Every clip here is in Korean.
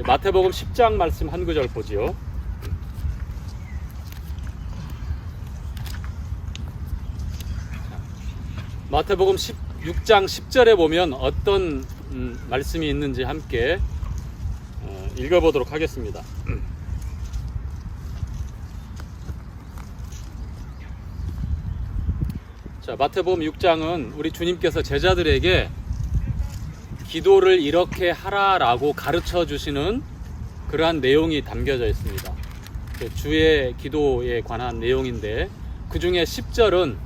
마태복음 10장 말씀 한 구절 보지요. 마태복음 16장 10절에 보면 어떤 말씀이 있는지 함께 읽어보도록 하겠습니다. 자, 마태복음 6장은 우리 주님께서 제자들에게 기도를 이렇게 하라라고 가르쳐 주시는 그러한 내용이 담겨져 있습니다. 주의 기도에 관한 내용인데, 그 중에 10절은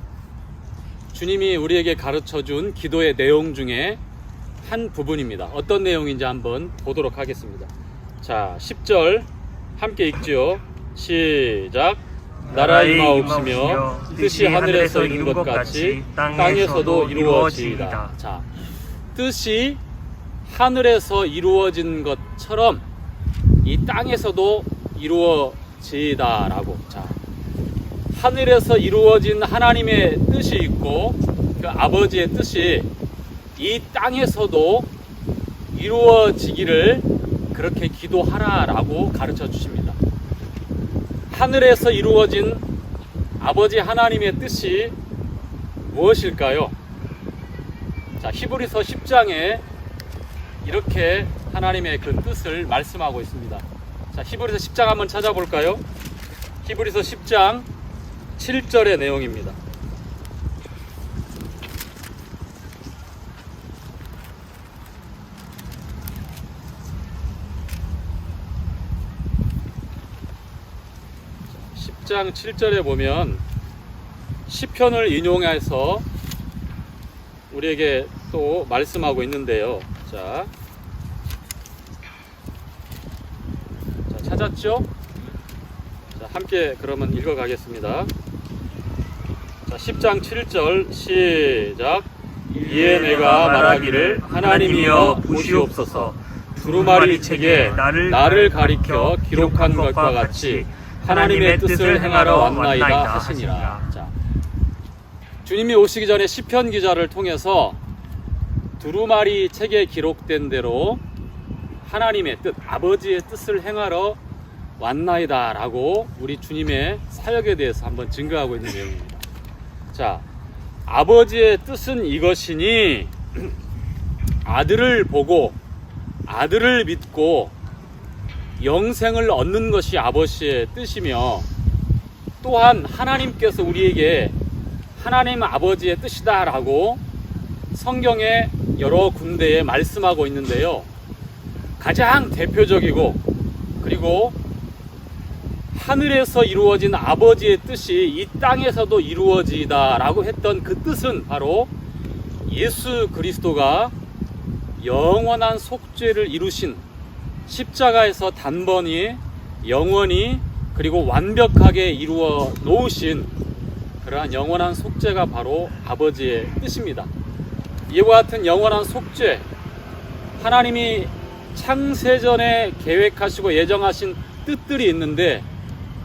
주님이 우리에게 가르쳐 준 기도의 내용 중에 한 부분입니다. 어떤 내용인지 한번 보도록 하겠습니다. 자, 10절 함께 읽지요. 시작. 나라의 임하옵시며 뜻이 하늘에서 이룬 것 같이 땅에서도 이루어지이다. 자, 뜻이 하늘에서 이루어진 것처럼 이 땅에서도 이루어지이다라고. 자, 하늘에서 이루어진 하나님의 뜻이 있고 그 아버지의 뜻이 이 땅에서도 이루어지기를 그렇게 기도하라라고 가르쳐 주십니다. 하늘에서 이루어진 아버지 하나님의 뜻이 무엇일까요? 자, 히브리서 10장에 이렇게 하나님의 그 뜻을 말씀하고 있습니다. 자, 히브리서 10장 한번 찾아볼까요? 히브리서 10장 7절의 내용입니다. 자, 10장 7절에 보면 시편을 인용해서 우리에게 또 말씀하고 있는데요. 자, 찾았죠? 자, 함께 그러면 읽어가겠습니다. 자, 10장 7절 시작. 이에 내가 말하기를 하나님이여 보시옵소서. 두루마리 책에 나를 가리켜 기록한 것과 같이 하나님의 뜻을 행하러 왔나이다 하시니라. 자, 주님이 오시기 전에 시편 기자를 통해서 두루마리 책에 기록된 대로 하나님의 뜻, 아버지의 뜻을 행하러 왔나이다 라고 우리 주님의 사역에 대해서 한번 증거하고 있는 내용입니다. 자, 아버지의 뜻은 이것이니 아들을 보고 아들을 믿고 영생을 얻는 것이 아버지의 뜻이며, 또한 하나님께서 우리에게 하나님 아버지의 뜻이다 라고 성경의 여러 군데에 말씀하고 있는데요, 가장 대표적이고 그리고 하늘에서 이루어진 아버지의 뜻이 이 땅에서도 이루어지다 라고 했던 그 뜻은 바로 예수 그리스도가 영원한 속죄를 이루신, 십자가에서 단번에 영원히 그리고 완벽하게 이루어 놓으신 그러한 영원한 속죄가 바로 아버지의 뜻입니다. 이와 같은 영원한 속죄, 하나님이 창세전에 계획하시고 예정하신 뜻들이 있는데,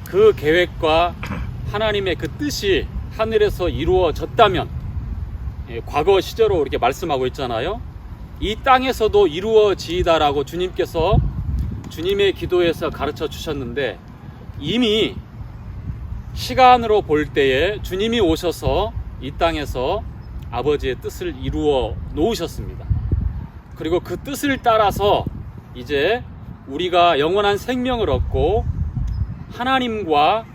그 계획과 하나님의 그 뜻이 하늘에서 이루어졌다면, 과거 시제로 이렇게 말씀하고 있잖아요. 이 땅에서도 이루어지이다라고 주님께서 주님의 기도에서 가르쳐 주셨는데, 이미 시간으로 볼 때에 주님이 오셔서 이 땅에서 아버지의 뜻을 이루어 놓으셨습니다. 그리고 그 뜻을 따라서 이제 우리가 영원한 생명을 얻고 하나님과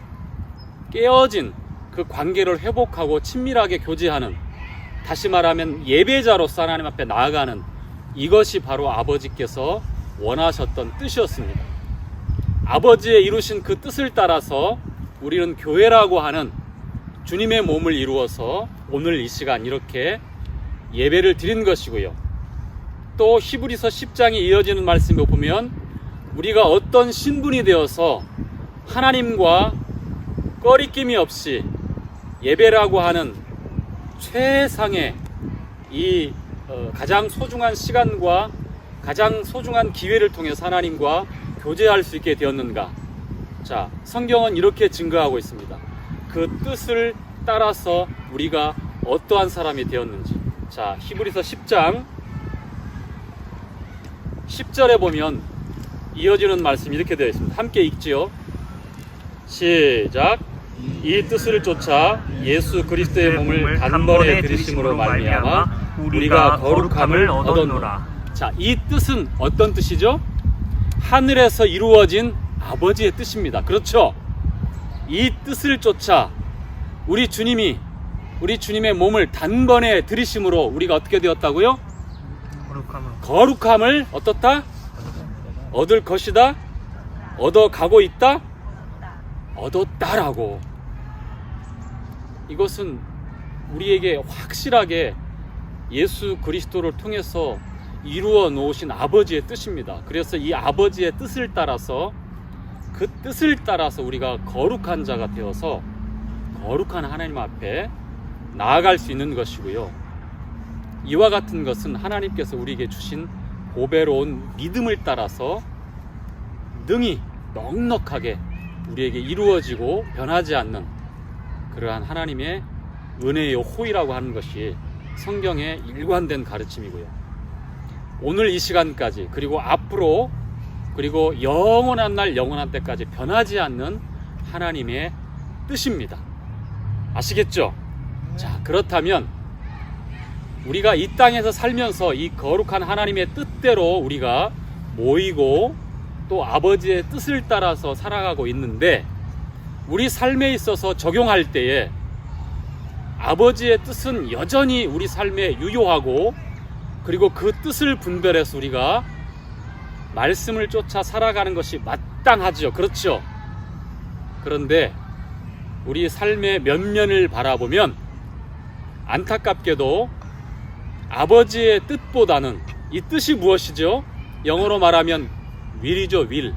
깨어진 그 관계를 회복하고 친밀하게 교제하는, 다시 말하면 예배자로서 하나님 앞에 나아가는, 이것이 바로 아버지께서 원하셨던 뜻이었습니다. 아버지의 이루신 그 뜻을 따라서 우리는 교회라고 하는 주님의 몸을 이루어서 오늘 이 시간 이렇게 예배를 드린 것이고요. 또 히브리서 10장에 이어지는 말씀을 보면 우리가 어떤 신분이 되어서 하나님과 꺼리낌이 없이 예배라고 하는 최상의 이 가장 소중한 시간과 가장 소중한 기회를 통해서 하나님과 교제할 수 있게 되었는가. 자, 성경은 이렇게 증거하고 있습니다. 그 뜻을 따라서 우리가 어떠한 사람이 되었는지. 자, 히브리서 10장 10절에 보면 이어지는 말씀이 이렇게 되어 있습니다. 함께 읽지요. 시작. 이 뜻을 쫓아 예수 그리스도의 몸을 단번에 들이심으로 말미암아 우리가 거룩함을 얻었노라. 자, 이 뜻은 어떤 뜻이죠? 하늘에서 이루어진 아버지의 뜻입니다. 그렇죠? 이 뜻을 쫓아 우리 주님의 몸을 단번에 들이심으로 우리가 어떻게 되었다고요? 거룩함을 어떻다? 얻을 것이다? 얻어가고 있다? 얻었다라고. 이것은 우리에게 확실하게 예수 그리스도를 통해서 이루어 놓으신 아버지의 뜻입니다. 그래서 이 아버지의 뜻을 따라서, 그 뜻을 따라서 우리가 거룩한 자가 되어서 거룩한 하나님 앞에 나아갈 수 있는 것이고요. 이와 같은 것은 하나님께서 우리에게 주신 보배로운 믿음을 따라서 능히 넉넉하게 우리에게 이루어지고 변하지 않는 그러한 하나님의 은혜의 호의라고 하는 것이 성경의 일관된 가르침이고요. 오늘 이 시간까지, 그리고 앞으로, 그리고 영원한 날 영원한 때까지 변하지 않는 하나님의 뜻입니다. 아시겠죠? 자, 그렇다면 우리가 이 땅에서 살면서 이 거룩한 하나님의 뜻대로 우리가 모이고 또 아버지의 뜻을 따라서 살아가고 있는데, 우리 삶에 있어서 적용할 때에 아버지의 뜻은 여전히 우리 삶에 유효하고, 그리고 그 뜻을 분별해서 우리가 말씀을 쫓아 살아가는 것이 마땅하죠. 그렇죠? 그런데 우리 삶의 면면을 바라보면 안타깝게도 아버지의 뜻보다는, 이 뜻이 무엇이죠? 영어로 말하면 will이죠. will.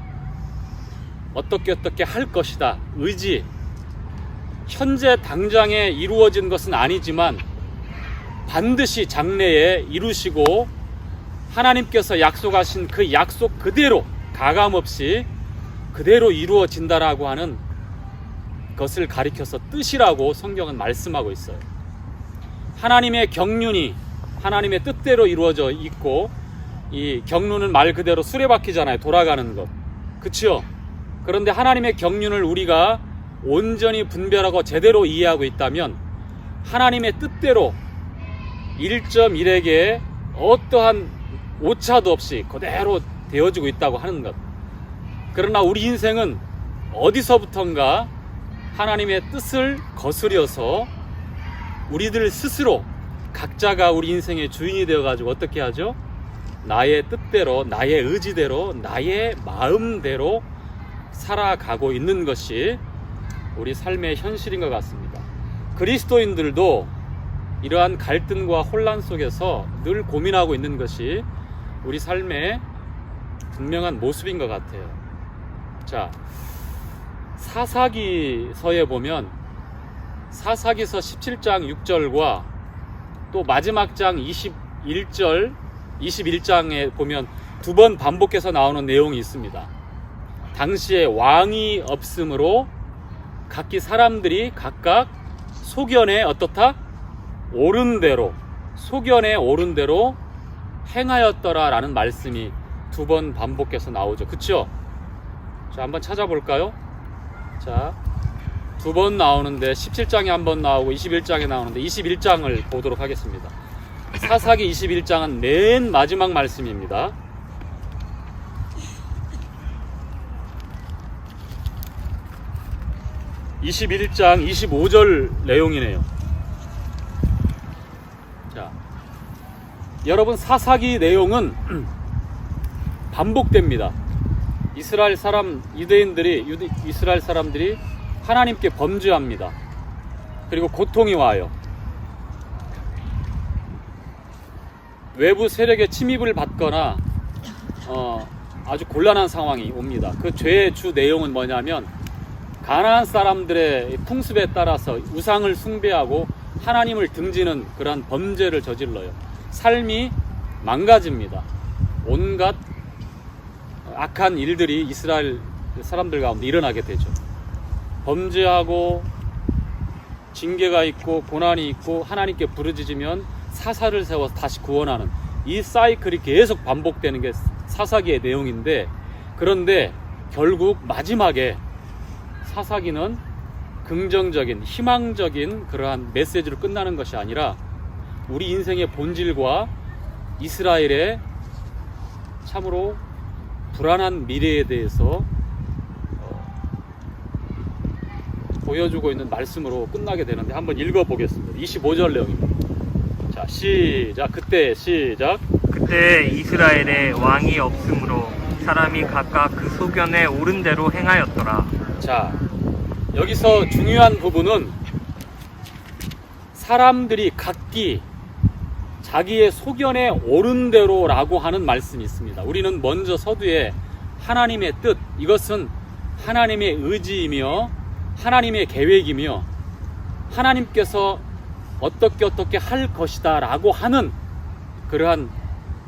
어떻게 할 것이다. 의지. 현재 당장에 이루어진 것은 아니지만 반드시 장래에 이루시고 하나님께서 약속하신 그 약속 그대로 가감없이 그대로 이루어진다라고 하는 것을 가리켜서 뜻이라고 성경은 말씀하고 있어요. 하나님의 경륜이 하나님의 뜻대로 이루어져 있고, 이 경륜은 말 그대로 수레바퀴잖아요. 돌아가는 것. 그치요? 그런데 하나님의 경륜을 우리가 온전히 분별하고 제대로 이해하고 있다면 하나님의 뜻대로 1.1에게 어떠한 오차도 없이 그대로 되어지고 있다고 하는 것. 그러나 우리 인생은 어디서부턴가 하나님의 뜻을 거스려서 우리들 스스로 각자가 우리 인생의 주인이 되어가지고 어떻게 하죠? 나의 뜻대로, 나의 의지대로, 나의 마음대로 살아가고 있는 것이 우리 삶의 현실인 것 같습니다. 그리스도인들도 이러한 갈등과 혼란 속에서 늘 고민하고 있는 것이 우리 삶의 분명한 모습인 것 같아요. 자, 사사기서에 보면 사사기서 17장 6절과 또 마지막 장 21장에 보면 두 번 반복해서 나오는 내용이 있습니다. 당시에 왕이 없으므로 각기 사람들이 각각 소견에 어떻다? 옳은 대로, 소견에 옳은 대로 행하였더라 라는 말씀이 두 번 반복해서 나오죠. 그쵸? 자, 한번 찾아볼까요? 자, 두 번 나오는데 17장에 한 번 나오고 21장에 나오는데 21장을 보도록 하겠습니다. 사사기 21장은 맨 마지막 말씀입니다. (21장) 25절 내용이네요. 자, 여러분, 사사기 내용은 반복됩니다. 이스라엘 사람들이 하나님께 범죄합니다. 그리고 고통이 와요. 외부 세력의 침입을 받거나 아주 곤란한 상황이 옵니다. 그 죄의 주 내용은 뭐냐면, 가나안 사람들의 풍습에 따라서 우상을 숭배하고 하나님을 등지는 그러한 범죄를 저질러요. 삶이 망가집니다. 온갖 악한 일들이 이스라엘 사람들 가운데 일어나게 되죠. 범죄하고 징계가 있고 고난이 있고 하나님께 부르짖으면 사사를 세워서 다시 구원하는 이 사이클이 계속 반복되는 게 사사기의 내용인데, 그런데 결국 마지막에 사사기는 긍정적인, 희망적인 그러한 메시지로 끝나는 것이 아니라 우리 인생의 본질과 이스라엘의 참으로 불안한 미래에 대해서 보여주고 있는 말씀으로 끝나게 되는데, 한번 읽어보겠습니다. 25절 내용입니다. 자, 시작. 그때 이스라엘에 왕이 없으므로 사람이 각각 그 소견에 옳은 대로 행하였더라. 자, 여기서 중요한 부분은 사람들이 각기 자기의 소견에 옳은 대로라고 하는 말씀이 있습니다. 우리는 먼저 서두에 하나님의 뜻, 이것은 하나님의 의지이며 하나님의 계획이며 하나님께서 어떻게 할 것이다 라고 하는 그러한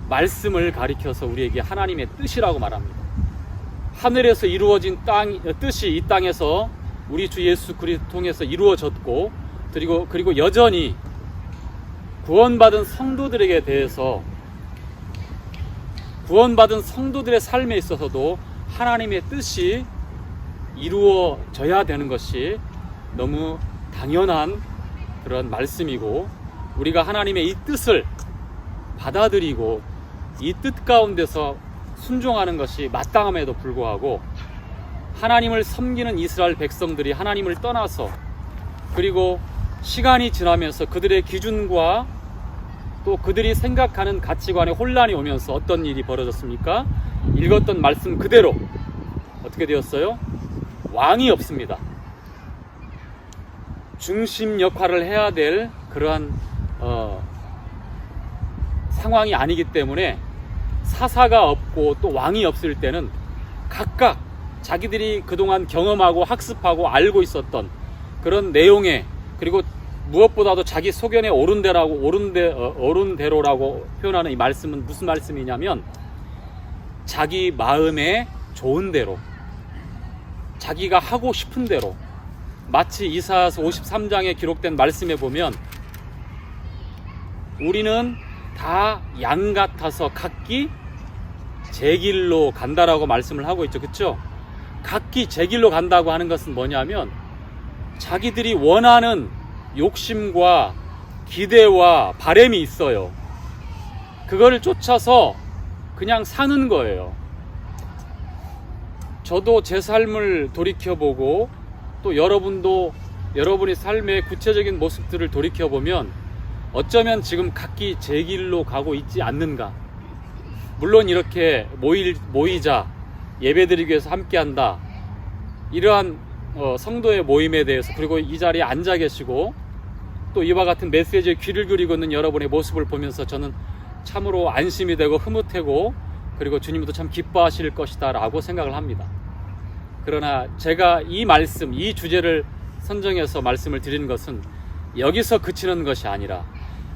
말씀을 가리켜서 우리에게 하나님의 뜻이라고 말합니다. 하늘에서 이루어진 뜻이 이 땅에서 우리 주 예수 그리스도 통해서 이루어졌고, 그리고 여전히 구원받은 성도들에게 대해서, 구원받은 성도들의 삶에 있어서도 하나님의 뜻이 이루어져야 되는 것이 너무 당연한 그런 말씀이고, 우리가 하나님의 이 뜻을 받아들이고 이 뜻 가운데서 순종하는 것이 마땅함에도 불구하고, 하나님을 섬기는 이스라엘 백성들이 하나님을 떠나서, 그리고 시간이 지나면서 그들의 기준과 또 그들이 생각하는 가치관에 혼란이 오면서 어떤 일이 벌어졌습니까? 읽었던 말씀 그대로 어떻게 되었어요? 왕이 없습니다. 중심 역할을 해야 될 그러한 상황이 아니기 때문에 사사가 없고 또 왕이 없을 때는 각각 자기들이 그동안 경험하고 학습하고 알고 있었던 그런 내용에, 그리고 무엇보다도 자기 소견에 옳은 대로라고 표현하는 이 말씀은 무슨 말씀이냐면, 자기 마음에 좋은 대로, 자기가 하고 싶은 대로, 마치 이사야서 53장에 기록된 말씀에 보면 우리는 다 양 같아서 각기 제 길로 간다라고 말씀을 하고 있죠. 그렇죠? 각기 제 길로 간다고 하는 것은 뭐냐면, 자기들이 원하는 욕심과 기대와 바람이 있어요. 그거를 쫓아서 그냥 사는 거예요. 저도 제 삶을 돌이켜보고 또 여러분도 여러분의 삶의 구체적인 모습들을 돌이켜보면 어쩌면 지금 각기 제 길로 가고 있지 않는가. 물론 이렇게 모이자, 예배드리기 위해서 함께한다, 이러한 성도의 모임에 대해서, 그리고 이 자리에 앉아 계시고 또 이와 같은 메시지에 귀를 기울이고 있는 여러분의 모습을 보면서 저는 참으로 안심이 되고 흐뭇하고, 그리고 주님도 참 기뻐하실 것이다 라고 생각을 합니다. 그러나 제가 이 말씀, 이 주제를 선정해서 말씀을 드리는 것은 여기서 그치는 것이 아니라,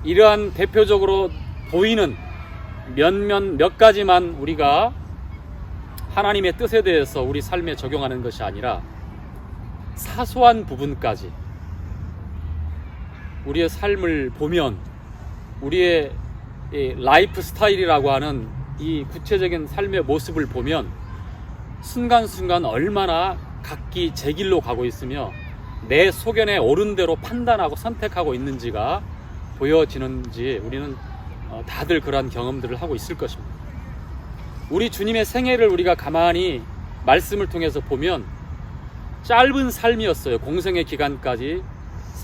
이러한 대표적으로 보이는 몇 가지만 우리가 하나님의 뜻에 대해서 우리 삶에 적용하는 것이 아니라, 사소한 부분까지 우리의 삶을 보면, 우리의 라이프 스타일이라고 하는 이 구체적인 삶의 모습을 보면 순간순간 얼마나 각기 제 길로 가고 있으며 내 소견에 옳은 대로 판단하고 선택하고 있는지가 보여지는지 우리는 다들 그러한 경험들을 하고 있을 것입니다. 우리 주님의 생애를 우리가 가만히 말씀을 통해서 보면 짧은 삶이었어요. 공생의 기간까지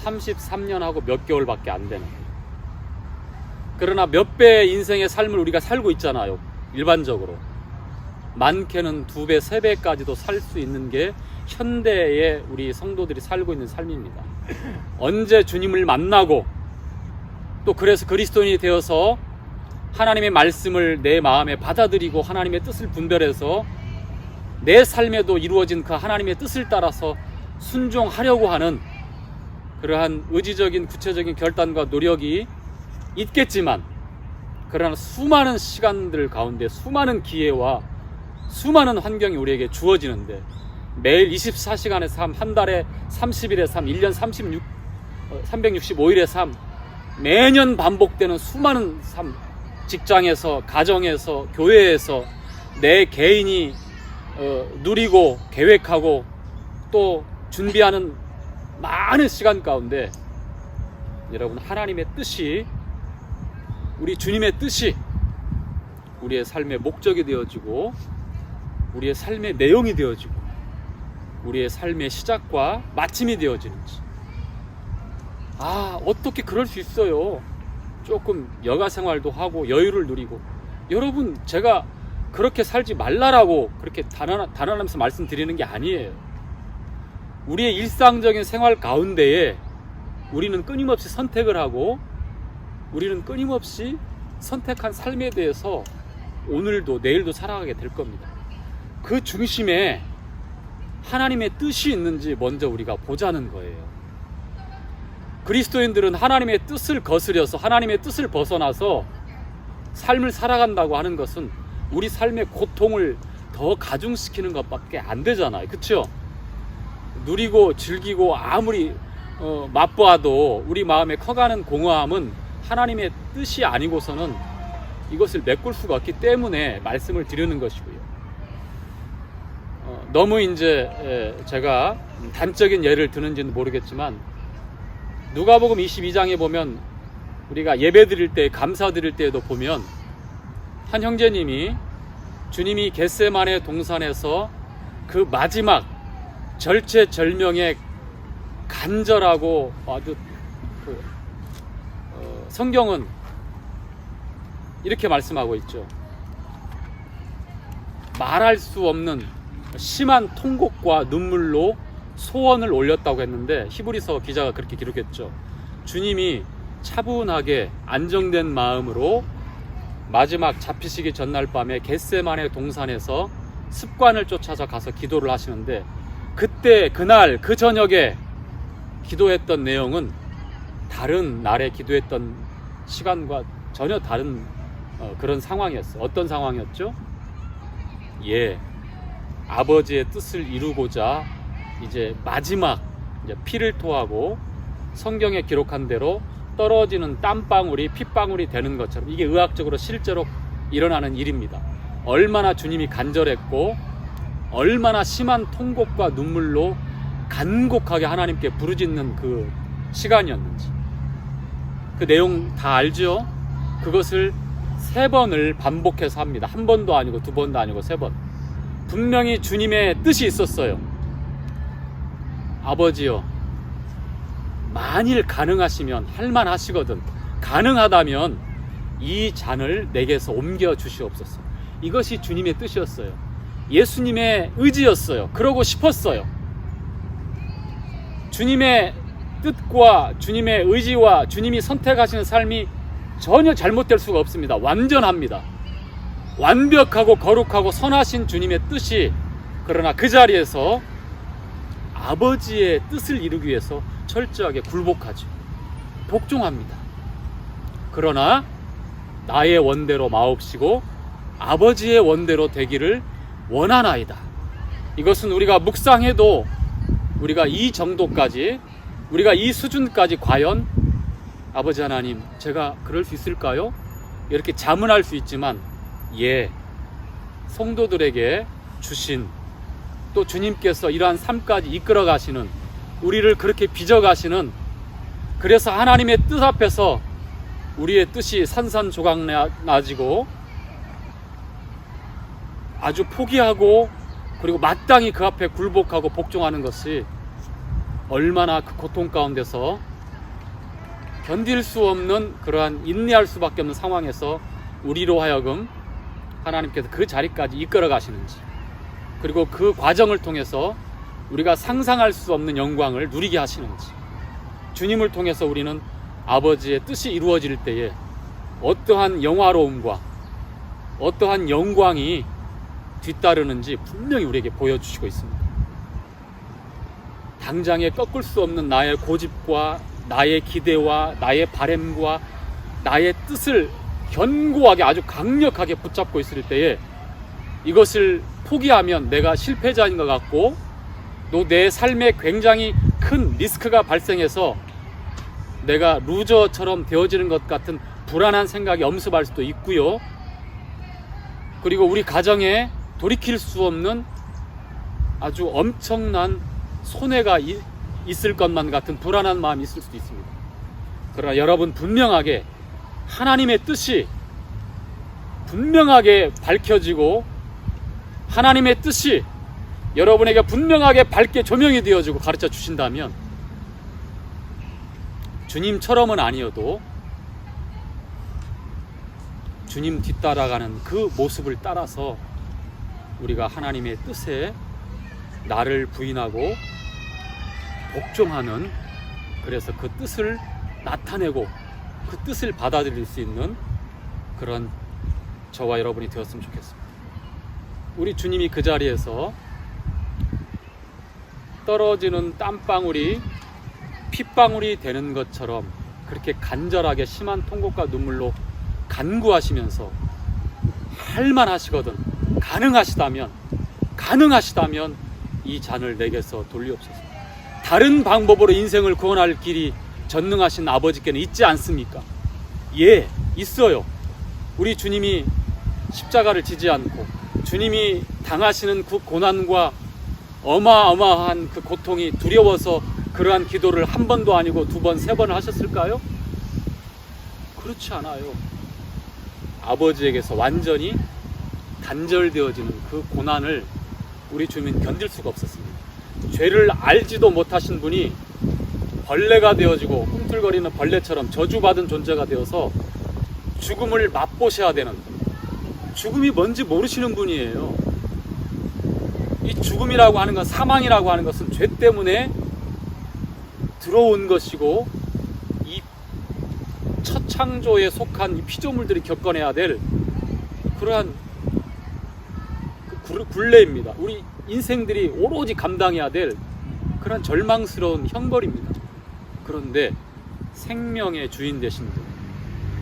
33년하고 몇 개월밖에 안 되는. 그러나 몇 배의 인생의 삶을 우리가 살고 있잖아요. 일반적으로 많게는 2배, 3배까지도 살 수 있는 게 현대의 우리 성도들이 살고 있는 삶입니다. 언제 주님을 만나고 또 그래서 그리스도인이 되어서 하나님의 말씀을 내 마음에 받아들이고 하나님의 뜻을 분별해서 내 삶에도 이루어진 그 하나님의 뜻을 따라서 순종하려고 하는 그러한 의지적인 구체적인 결단과 노력이 있겠지만, 그러나 수많은 시간들 가운데 수많은 기회와 수많은 환경이 우리에게 주어지는데, 매일 24시간의 삶, 한 달에 30일의 삶, 1년 365일의 삶, 매년 반복되는 수많은 삶, 직장에서, 가정에서, 교회에서 내 개인이 누리고 계획하고 또 준비하는 많은 시간 가운데 여러분, 하나님의 뜻이, 우리 주님의 뜻이 우리의 삶의 목적이 되어지고 우리의 삶의 내용이 되어지고 우리의 삶의 시작과 마침이 되어지는지, 어떻게 그럴 수 있어요? 조금 여가 생활도 하고 여유를 누리고. 여러분, 제가 그렇게 살지 말라라고 그렇게 단언하면서 말씀드리는 게 아니에요. 우리의 일상적인 생활 가운데에 우리는 끊임없이 선택을 하고 우리는 끊임없이 선택한 삶에 대해서 오늘도 내일도 살아가게 될 겁니다. 그 중심에 하나님의 뜻이 있는지 먼저 우리가 보자는 거예요. 그리스도인들은 하나님의 뜻을 거스려서 하나님의 뜻을 벗어나서 삶을 살아간다고 하는 것은 우리 삶의 고통을 더 가중시키는 것밖에 안 되잖아요. 그렇죠? 누리고 즐기고 아무리 맛보아도 우리 마음에 커가는 공허함은 하나님의 뜻이 아니고서는 이것을 메꿀 수가 없기 때문에 말씀을 드리는 것이고요. 너무 이제 제가 단적인 예를 드는지는 모르겠지만, 누가복음 22장에 보면 우리가 예배 드릴 때, 감사 드릴 때에도 보면 한 형제님이 주님이 겟세마네 동산에서 그 마지막 절체절명의 간절하고 아주 성경은 이렇게 말씀하고 있죠. 말할 수 없는 심한 통곡과 눈물로 소원을 올렸다고 했는데, 히브리서 기자가 그렇게 기록했죠. 주님이 차분하게 안정된 마음으로 마지막 잡히시기 전날 밤에 겟세마네 동산에서 습관을 쫓아서 가서 기도를 하시는데, 그때 그날 그 저녁에 기도했던 내용은 다른 날에 기도했던 시간과 전혀 다른 그런 상황이었어요. 어떤 상황이었죠? 아버지의 뜻을 이루고자 이제 마지막 피를 토하고 성경에 기록한 대로 떨어지는 땀방울이 핏방울이 되는 것처럼, 이게 의학적으로 실제로 일어나는 일입니다. 얼마나 주님이 간절했고 얼마나 심한 통곡과 눈물로 간곡하게 하나님께 부르짖는 그 시간이었는지, 그 내용 다 알죠? 그것을 3번을 반복해서 합니다. 한 번도 아니고 두 번도 아니고 3번. 분명히 주님의 뜻이 있었어요. 아버지여, 만일 가능하시면, 할만하시거든, 가능하다면 이 잔을 내게서 옮겨 주시옵소서. 이것이 주님의 뜻이었어요. 예수님의 의지였어요. 그러고 싶었어요. 주님의 뜻과 주님의 의지와 주님이 선택하시는 삶이 전혀 잘못될 수가 없습니다. 완전합니다. 완벽하고 거룩하고 선하신 주님의 뜻이, 그러나 그 자리에서 아버지의 뜻을 이루기 위해서 철저하게 굴복하죠. 복종합니다. 그러나 나의 원대로 마옵시고 아버지의 원대로 되기를 원하나이다. 이것은 우리가 묵상해도 우리가 이 정도까지, 우리가 이 수준까지 과연 아버지 하나님, 제가 그럴 수 있을까요? 이렇게 자문할 수 있지만, 성도들에게 주신, 또 주님께서 이러한 삶까지 이끌어 가시는, 우리를 그렇게 빚어 가시는, 그래서 하나님의 뜻 앞에서 우리의 뜻이 산산조각나지고 아주 포기하고 그리고 마땅히 그 앞에 굴복하고 복종하는 것이 얼마나 그 고통 가운데서 견딜 수 없는, 그러한 인내할 수밖에 없는 상황에서 우리로 하여금 하나님께서 그 자리까지 이끌어 가시는지, 그리고 그 과정을 통해서 우리가 상상할 수 없는 영광을 누리게 하시는지, 주님을 통해서 우리는 아버지의 뜻이 이루어질 때에 어떠한 영화로움과 어떠한 영광이 뒤따르는지 분명히 우리에게 보여주시고 있습니다. 당장에 꺾을 수 없는 나의 고집과 나의 기대와 나의 바램과 나의 뜻을 견고하게, 아주 강력하게 붙잡고 있을 때에 이것을 포기하면 내가 실패자인 것 같고, 또 내 삶에 굉장히 큰 리스크가 발생해서 내가 루저처럼 되어지는 것 같은 불안한 생각이 엄습할 수도 있고요. 그리고 우리 가정에 돌이킬 수 없는 아주 엄청난 손해가 있을 것만 같은 불안한 마음이 있을 수도 있습니다. 그러나 여러분, 분명하게 하나님의 뜻이 분명하게 밝혀지고 하나님의 뜻이 여러분에게 분명하게 밝게 조명이 되어지고 가르쳐 주신다면, 주님처럼은 아니어도 주님 뒤따라가는 그 모습을 따라서 우리가 하나님의 뜻에 나를 부인하고 복종하는, 그래서 그 뜻을 나타내고 그 뜻을 받아들일 수 있는 그런 저와 여러분이 되었으면 좋겠습니다. 우리 주님이 그 자리에서 떨어지는 땀방울이 핏방울이 되는 것처럼 그렇게 간절하게 심한 통곡과 눈물로 간구하시면서 할만하시거든, 가능하시다면 이 잔을 내게서 돌리옵소서. 다른 방법으로 인생을 구원할 길이 전능하신 아버지께는 있지 않습니까? 예, 있어요. 우리 주님이 십자가를 지지 않고 주님이 당하시는 그 고난과 어마어마한 그 고통이 두려워서 그러한 기도를 한 번도 아니고 두 번, 세 번을 하셨을까요? 그렇지 않아요. 아버지에게서 완전히 단절되어지는 그 고난을 우리 주님은 견딜 수가 없었습니다. 죄를 알지도 못하신 분이 벌레가 되어지고 꿈틀거리는 벌레처럼 저주받은 존재가 되어서 죽음을 맛보셔야 되는, 죽음이 뭔지 모르시는 분이에요. 이 죽음이라고 하는 건, 사망이라고 하는 것은 죄 때문에 들어온 것이고, 이 첫 창조에 속한 이 피조물들이 겪어내야 될 그러한 그 굴레입니다. 우리 인생들이 오로지 감당해야 될 그런 절망스러운 형벌입니다. 그런데 생명의 주인 되신 분,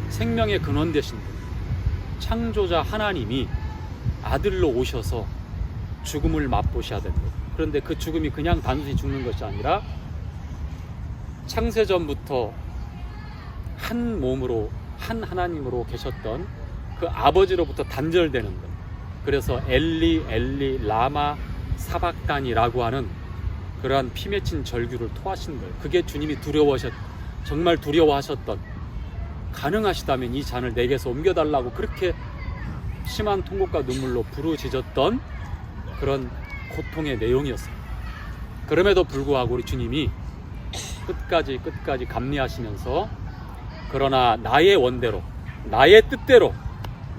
생명의 근원 되신 분, 창조자 하나님이 아들로 오셔서 죽음을 맛보셔야 됩니다. 그런데 그 죽음이 그냥 단순히 죽는 것이 아니라 창세전부터 한 몸으로, 한 하나님으로 계셨던 그 아버지로부터 단절되는 것, 그래서 엘리 엘리 라마 사박단이라고 하는 그러한 피 맺힌 절규를 토하신 거예요. 그게 주님이 정말 두려워하셨던, 가능하시다면 이 잔을 내게서 옮겨달라고 그렇게 심한 통곡과 눈물로 부르짖었던 그런 고통의 내용이었어요. 그럼에도 불구하고 우리 주님이 끝까지 감리하시면서, 그러나 나의 원대로, 나의 뜻대로,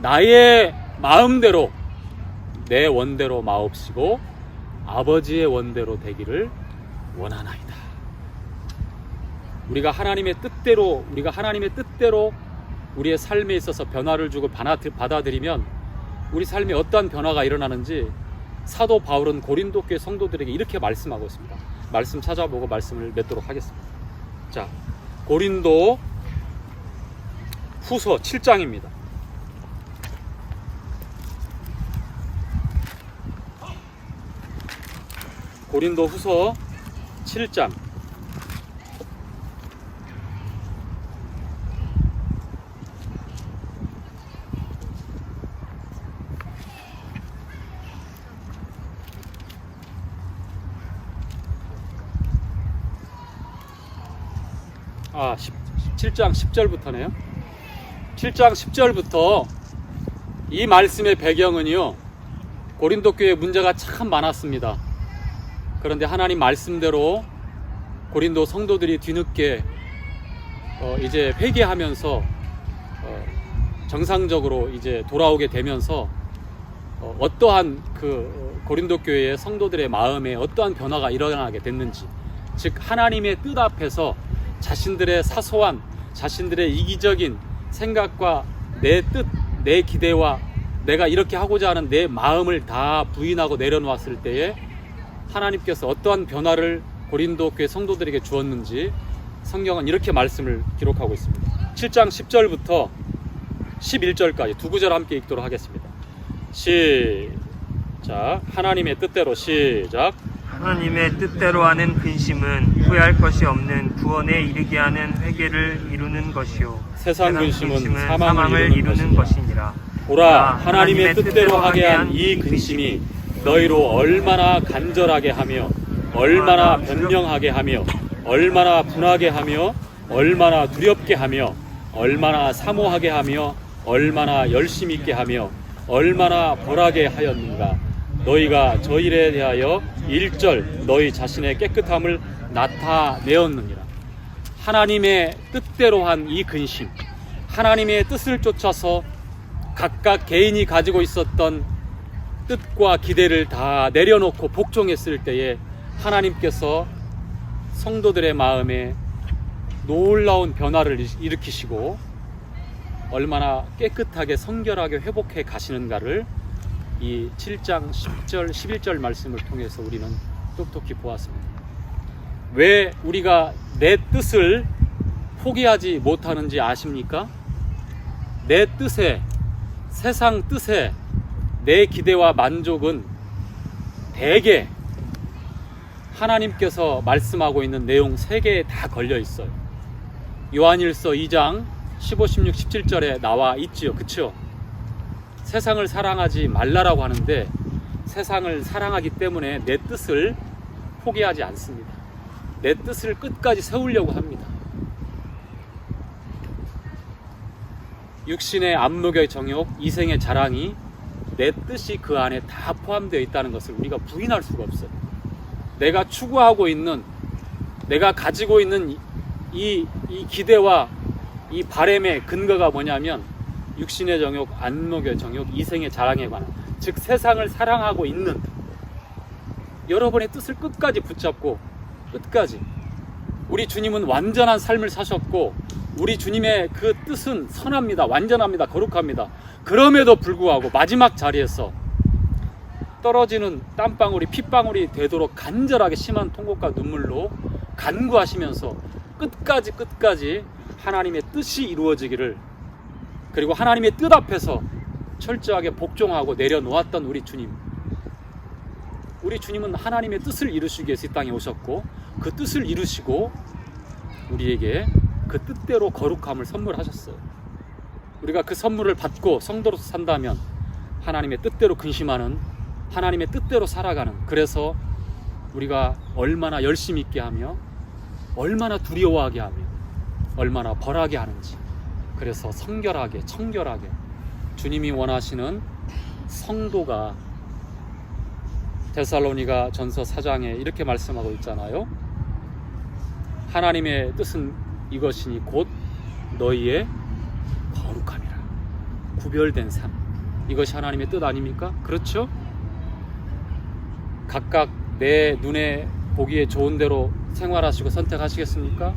나의 마음대로, 내 원대로 마옵시고 아버지의 원대로 되기를 원하나이다. 우리가 하나님의 뜻대로 우리의 삶에 있어서 변화를 주고 받아들이면 우리 삶에 어떠한 변화가 일어나는지 사도 바울은 고린도 교회 성도들에게 이렇게 말씀하고 있습니다. 말씀 찾아보고 말씀을 맺도록 하겠습니다. 자, 고린도 후서 7장입니다. 고린도 후서 7장. 아, 7장 10절부터네요. 7장 10절부터 이 말씀의 배경은요, 고린도 교회에 문제가 참 많았습니다. 그런데 하나님 말씀대로 고린도 성도들이 뒤늦게 이제 회개하면서 정상적으로 이제 돌아오게 되면서 어떠한 그 고린도 교회의 성도들의 마음에 어떠한 변화가 일어나게 됐는지, 즉 하나님의 뜻 앞에서 자신들의 사소한, 자신들의 이기적인 생각과 내 뜻, 내 기대와 내가 이렇게 하고자 하는 내 마음을 다 부인하고 내려놓았을 때에 하나님께서 어떠한 변화를 고린도 교회 성도들에게 주었는지 성경은 이렇게 말씀을 기록하고 있습니다. 7장 10절부터 11절까지 두 구절 함께 읽도록 하겠습니다. 시작. 하나님의 뜻대로. 시작. 하나님의 뜻대로 하는 근심은 후회할 것이 없는 구원에 이르게 하는 회개를 이루는 것이요, 세상 근심은 사망을 이루는 것이니라. 보라, 하나님의 뜻대로 하게 한 이 근심이 너희로 얼마나 간절하게 하며 얼마나 변명하게 하며 얼마나 분하게 하며 얼마나 두렵게 하며 얼마나 사모하게 하며 얼마나 열심 있게 하며 얼마나 벌하게 하였는가. 너희가 저 일에 대하여 일절 너희 자신의 깨끗함을 나타내었느니라. 하나님의 뜻대로 한 이 근심, 하나님의 뜻을 쫓아서 각각 개인이 가지고 있었던 뜻과 기대를 다 내려놓고 복종했을 때에 하나님께서 성도들의 마음에 놀라운 변화를 일으키시고 얼마나 깨끗하게 성결하게 회복해 가시는가를 이 7장 10절 11절 말씀을 통해서 우리는 똑똑히 보았습니다. 왜 우리가 내 뜻을 포기하지 못하는지 아십니까? 내 뜻에, 세상 뜻에 내 기대와 만족은 대개 하나님께서 말씀하고 있는 내용 3개에 다 걸려 있어요. 요한일서 2장 15, 16, 17절에 나와 있지요. 그쵸? 세상을 사랑하지 말라라고 하는데 세상을 사랑하기 때문에 내 뜻을 포기하지 않습니다. 내 뜻을 끝까지 세우려고 합니다. 육신의 안목의 정욕, 이생의 자랑이 내 뜻이 그 안에 다 포함되어 있다는 것을 우리가 부인할 수가 없어요. 내가 추구하고 있는, 내가 가지고 있는 이 기대와 이 바램의 근거가 뭐냐면 육신의 정욕, 안목의 정욕, 이생의 자랑에 관한, 즉 세상을 사랑하고 있는 여러분의 뜻을 끝까지 붙잡고 끝까지 우리 주님은 완전한 삶을 사셨고 우리 주님의 그 뜻은 선합니다. 완전합니다. 거룩합니다. 그럼에도 불구하고 마지막 자리에서 떨어지는 땀방울이 핏방울이 되도록 간절하게 심한 통곡과 눈물로 간구하시면서 끝까지 하나님의 뜻이 이루어지기를, 그리고 하나님의 뜻 앞에서 철저하게 복종하고 내려놓았던 우리 주님. 우리 주님은 하나님의 뜻을 이루시기 위해서 이 땅에 오셨고 그 뜻을 이루시고 우리에게 그 뜻대로 거룩함을 선물하셨어요. 우리가 그 선물을 받고 성도로서 산다면 하나님의 뜻대로 근심하는, 하나님의 뜻대로 살아가는, 그래서 우리가 얼마나 열심히 있게 하며 얼마나 두려워하게 하며 얼마나 벌하게 하는지, 그래서 성결하게 청결하게 주님이 원하시는 성도가 데살로니가 전서 4장에 이렇게 말씀하고 있잖아요. 하나님의 뜻은 이것이니 곧 너희의 거룩함이라. 구별된 삶, 이것이 하나님의 뜻 아닙니까? 그렇죠? 각각 내 눈에 보기에 좋은 대로 생활하시고 선택하시겠습니까?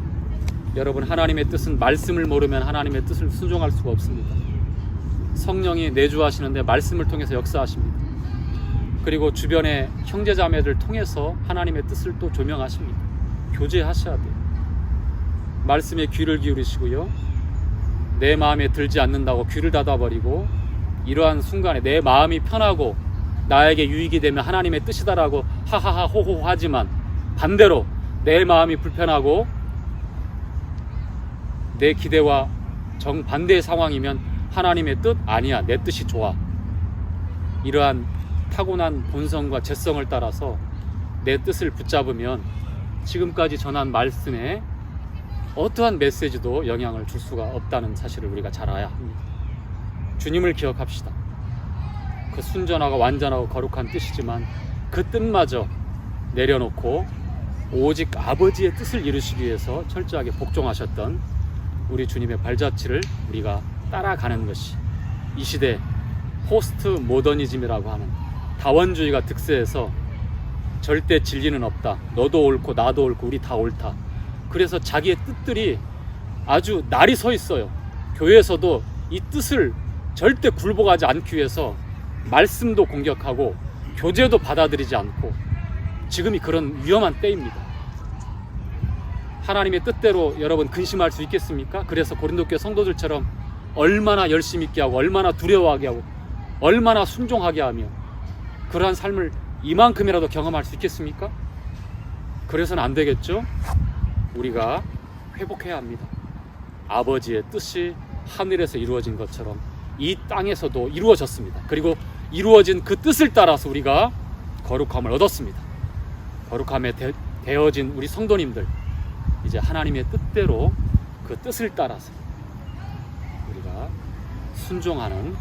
여러분, 하나님의 뜻은 말씀을 모르면 하나님의 뜻을 순종할 수가 없습니다. 성령이 내주하시는데 말씀을 통해서 역사하십니다. 그리고 주변의 형제자매들 통해서 하나님의 뜻을 또 조명하십니다. 교제하셔야 돼요. 말씀에 귀를 기울이시고요, 내 마음에 들지 않는다고 귀를 닫아버리고 이러한 순간에 내 마음이 편하고 나에게 유익이 되면 하나님의 뜻이다라고 하하하 호호 하지만 반대로 내 마음이 불편하고 내 기대와 정반대의 상황이면 하나님의 뜻 아니야, 내 뜻이 좋아. 이러한 타고난 본성과 재성을 따라서 내 뜻을 붙잡으면 지금까지 전한 말씀에 어떠한 메시지도 영향을 줄 수가 없다는 사실을 우리가 잘 알아야 합니다. 주님을 기억합시다. 그 순전하고 완전하고 거룩한 뜻이지만 그 뜻마저 내려놓고 오직 아버지의 뜻을 이루시기 위해서 철저하게 복종하셨던 우리 주님의 발자취를 우리가 따라가는 것이 이 시대 포스트 모더니즘이라고 하는 다원주의가 득세해서 절대 진리는 없다, 너도 옳고 나도 옳고 우리 다 옳다, 그래서 자기의 뜻들이 아주 날이 서 있어요. 교회에서도 이 뜻을 절대 굴복하지 않기 위해서 말씀도 공격하고 교제도 받아들이지 않고 지금이 그런 위험한 때입니다. 하나님의 뜻대로 여러분 근심할 수 있겠습니까? 그래서 고린도교회 성도들처럼 얼마나 열심히 있게 하고 얼마나 두려워하게 하고 얼마나 순종하게 하며 그러한 삶을 이만큼이라도 경험할 수 있겠습니까? 그래서는 안 되겠죠? 우리가 회복해야 합니다. 아버지의 뜻이 하늘에서 이루어진 것처럼 이 땅에서도 이루어졌습니다. 그리고 이루어진 그 뜻을 따라서 우리가 거룩함을 얻었습니다. 거룩함에 되어진 우리 성도님들, 이제 하나님의 뜻대로 그 뜻을 따라서 우리가 순종하는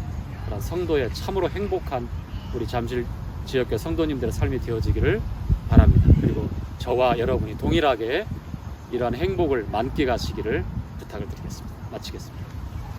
그런 성도의 참으로 행복한 우리 잠실 지역교 성도님들의 삶이 되어지기를 바랍니다. 그리고 저와 여러분이 동일하게 이러한 행복을 만끽하시기를 부탁을 드리겠습니다. 마치겠습니다.